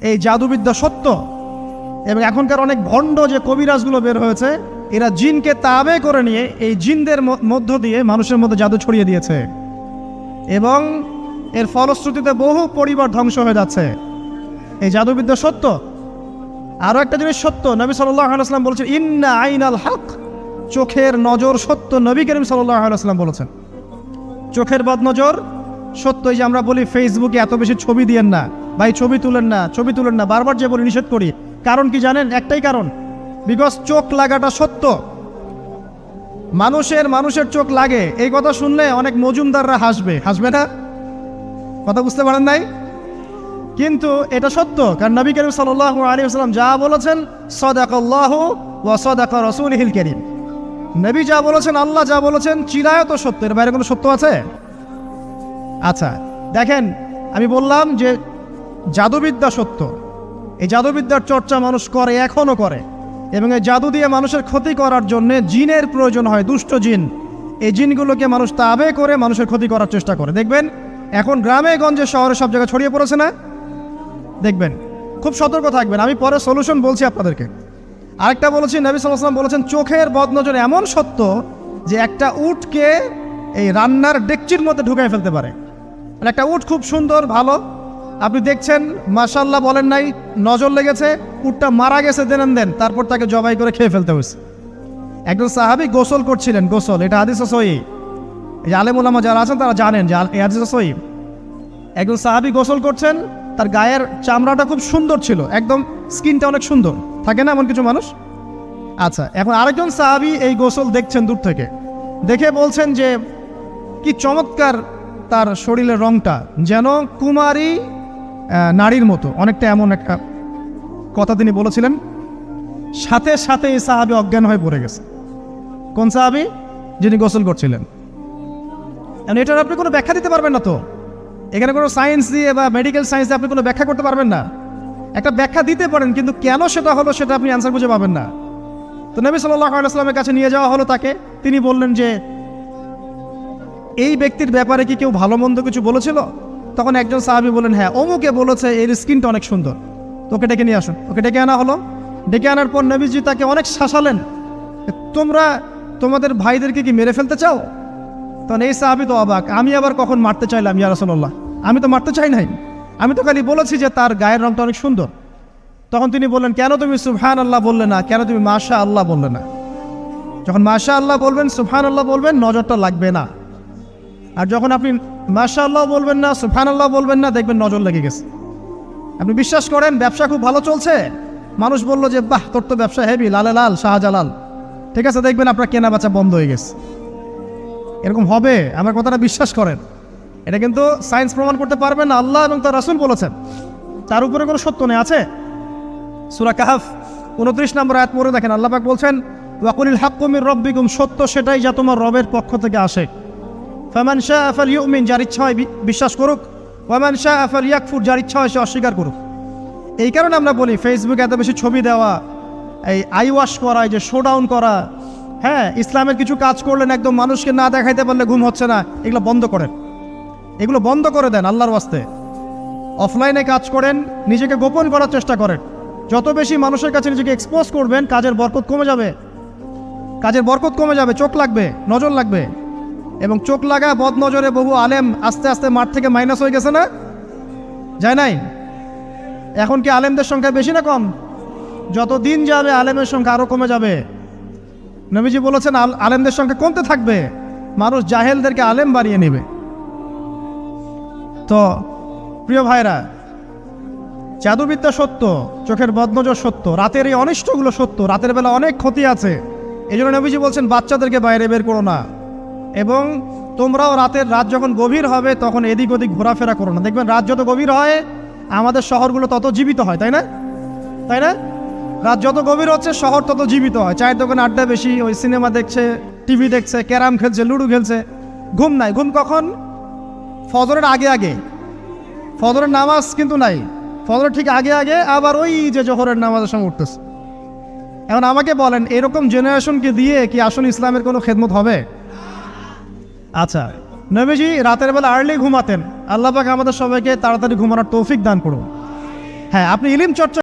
এই জাদুবিদ্যা সত্য, এবং এখনকার অনেক ভণ্ড যে কবিরাজগুলো বের হয়েছে, এরা জিনকে তাবে করে নিয়ে এই জিনদের মধ্য দিয়ে মানুষের মধ্যে জাদু ছড়িয়ে দিয়েছে, এবং এর ফলশ্রুতিতে বহু পরিবার ধ্বংস হয়ে যাচ্ছে। এই জাদুবিদ্যা সত্য। আরও একটা জিনিস সত্য, নবী সাল্লাল্লাহু আলাইহি ওয়াসাল্লাম বলেছেন ইন্না আইনাল হক, চোখের নজর সত্য। নবী করিম সাল্লাল্লাহু আলাইহি ওয়াসাল্লাম বলেছেন চোখের বদনজর সত্য। এই যে আমরা বলি ফেসবুকে এত বেশি ছবি দিয়েন না ভাই, ছবি তুলেন না, ছবি তুলেন না, বারবার যে বলি নিষেধ করি, কারণ কি জানেন? একটাই কারণ, বিকজ চোখ লাগাটা সত্য। মানুষের চোখ লাগে, এই কথা শুনলে অনেক মজুমদাররা হাসবে না? কথা বুঝতে পারেন নাই? কিন্তু এটা সত্য, কারণ নবী করিম সাল্লাল্লাহু আলাইহি ওয়াসাল্লাম যা বলেছেন সাদাকাল্লাহু ওয়া সাদাকা রাসূলুহুল কারীম, নবী যা বলেছেন, আল্লাহ যা বলেছেন চিরায়ত সত্য, এর বাইরে কোনো সত্য আছে? আচ্ছা দেখেন, আমি বললাম যে জাদুবিদ্যা সত্য। এই জাদুবিদ্যার চর্চা মানুষ করে, এখনও করে, এবং এই জাদু দিয়ে মানুষের ক্ষতি করার জন্য জিনের প্রয়োজন হয়, দুষ্ট জিন। এই জিনগুলোকে মানুষ তাবে করে মানুষের ক্ষতি করার চেষ্টা করে। দেখবেন এখন গ্রামে গঞ্জে শহরে সব জায়গায় ছড়িয়ে পড়েছে না? দেখবেন, খুব সতর্ক থাকবেন। আমি পরে সলিউশন বলছি আপনাদেরকে। আরেকটা বলেছি, নবী সাল্লাল্লাহু আলাইহি ওয়াসাল্লাম বলেছেন চোখের বদনজর এমন সত্য যে একটা উটকে এই রান্নার ডেকচির মধ্যে ঢুকাই ফেলতে পারে। মানে একটা উট খুব সুন্দর ভালো, আপনি দেখছেন মাশাআল্লাহ বলেন নাই, নজর লেগেছে, উটটা মারা গেছে দেন, তারপর তাকে জবাই করে খেয়ে ফেলতে হয়েছে। একজন সাহাবী গোসল করছিলেন, গোসল, এটা হাদিস সহিহ, এই যে আলেম ওলামা যারা আছেন তারা জানেন যে এই হাদিস সহিহ। একজন সাহাবী গোসল করছেন, তার গায়ের চামড়াটা খুব সুন্দর ছিল, একদম স্কিনটা অনেক সুন্দর থাকে না এমন কিছু মানুষ? আচ্ছা, এখন আরেকজন সাহাবী এই গোসল দেখছেন দূর থেকে, দেখে বলছেন যে কি চমৎকার তার শরীরের রংটা, যেন কুমারী নারীর মতো, অনেকটা এমন একটা কথা তিনি বলেছিলেন। সাথে সাথে এই সাহাবী অজ্ঞান হয়ে পড়ে গেছে। কোন সাহাবী? যিনি গোসল করছিলেন। এটার আপনি কোনো ব্যাখ্যা দিতে পারবেন না তো, এখানে কোনো সায়েন্স দিয়ে বা মেডিকেল সায়েন্স দিয়ে আপনি কোনো ব্যাখ্যা করতে পারবেন না। একটা ব্যাখ্যা দিতে পারেন, কিন্তু কেন সেটা হলো সেটা আপনি অ্যান্সার খুঁজে পাবেন না। তো নবী সাল্লাল্লাহু আলাইহি ওয়াসাল্লামের কাছে নিয়ে যাওয়া হলো তাকে। তিনি বললেন যে এই ব্যক্তির ব্যাপারে কি কেউ ভালো মন্দ কিছু বলেছিল? তখন একজন সাহাবী বললেন হ্যাঁ, অমুকে বলেছে এর স্কিনটা অনেক সুন্দর, তো ওকে ডেকে নিয়ে আসুন। ওকে ডেকে আনা হলো। ডেকে আনার পর নবীজি তাকে অনেক শাসালেন, তোমরা তোমাদের ভাইদেরকে কি মেরে ফেলতে চাও? তখন এই সাহাবী তো অবাক, আমি আবার কখন মারতে চাইলাম ইয়া রাসূলুল্লাহ? আমি তো মারতে চাই নাই, আমি তো খালি বলেছি যে তার গায়ের রংটা অনেক সুন্দর। তখন তিনি বললেন, কেন তুমি সুবহানাল্লাহ বললে না, কেন তুমি মাশাআল্লাহ বললে না? যখন মাশাআল্লাহ বলবেন, সুবহানাল্লাহ বলবেন, নজরটা লাগবে না। আর যখন আপনি মাশাআল্লাহ বলবেন না, সুবহানাল্লাহ বলবেন না, দেখবেন নজর লেগে গেছে। আপনি বিশ্বাস করেন ব্যবসা খুব ভালো চলছে, মানুষ বললো যে বাহ তোর তো ব্যবসা হেভি, লালে লাল শাহজালাল, ঠিক আছে, দেখবেন আপনার কেনা বেচা বন্ধ হয়ে গেছে। এরকম হবে, আমার কথাটা বিশ্বাস করেন। এটা কিন্তু সায়েন্স প্রমাণ করতে পারবে না, আল্লাহ এবং তার রাসূল বলেছেন, তার উপরে কোনো সত্য নেই। আছে সূরা কাহফ 29 নম্বর আয়াত পড়ে দেখেন, আল্লাহ পাক বলছেন ওয়াকুলিল হাক্কু মির রাব্বিকুম, সত্য সেটাই যা তোমার রবের পক্ষ থেকে আসে। ফামান শাআ ফালইউমিন, যার ইচ্ছা হয় বিশ্বাস করুক, ওয়ামান শাআ ফালইয়াকফুর, যার ইচ্ছা হয় সে অস্বীকার করুক। এই কারণে আমরা বলি ফেসবুকে এত বেশি ছবি দেওয়া, এই আই ওয়াশ করা, এই যে শোডাউন করা, হ্যাঁ, ইসলামের কিছু কাজ করলেন একদম মানুষকে না দেখাইতে পারলে ঘুম হচ্ছে না, এগুলো বন্ধ করেন, এগুলো বন্ধ করে দেন আল্লাহর ওয়াস্তে। অফলাইনে কাজ করেন, নিজেকে গোপন করার চেষ্টা করেন। যত বেশি মানুষের কাছে নিজেকে এক্সপোজ করবেন, কাজের বরকত কমে যাবে, কাজের বরকত কমে যাবে, চোখ লাগবে, নজর লাগবে। এবং চোখ লাগা বদ নজরে বহু আলেম আস্তে আস্তে মাঠ থেকে মাইনাস হয়ে গেছে না? যায় নাই? এখন কি আলেমদের সংখ্যা বেশি না কম? যত দিন যাবে আলেমের সংখ্যা আরও কমে যাবে। নবীজি বলেছেন আলেমদের সংখ্যা কমতে থাকবে, মানুষ জাহেলদেরকে আলেম বানিয়ে নেবে। তো প্রিয় ভাইরা, জাদুবিদ্যা সত্য, চোখের বদনজর সত্য, রাতের এই অনিষ্টগুলো সত্য, রাতের বেলা অনেক ক্ষতি আছে। এই জন্য নবীজি বলছেন বাচ্চাদেরকে বাইরে বের করো না, এবং তোমরাও রাত যখন গভীর হবে তখন এদিক ওদিক ঘোরাফেরা করো না। দেখবেন রাত যত গভীর হয় আমাদের শহরগুলো তত জীবিত হয়, তাই না? তাই না? রাত যত গভীর হচ্ছে শহর তত জীবিত হয়। চায়ের দোকানে আড্ডা বেশি, ওই সিনেমা দেখছে, টিভি দেখছে, ক্যারাম খেলছে, লুডো খেলছে, ঘুম নাই। ঘুম কখন? ফজরের আগে আগে। ফজরের নামাজ কিন্তু নাই, ফজরের ঠিক আগে আগে, আবার ওই যে জোহরের নামাজের সঙ্গে উঠতেছে। এখন আমাকে বলেন, এরকম জেনারেশনকে দিয়ে কি আসলে ইসলামের কোনো খেদমত হবে? আচ্ছা, নবীজি রাতের বেলা আর্লি ঘুমাতেন, আল্লাহ পাক আমাদের সবাইকে তাড়াতাড়ি ঘুমানোর তৌফিক দান করুন। হ্যাঁ, আপনি ইলিম চর্চা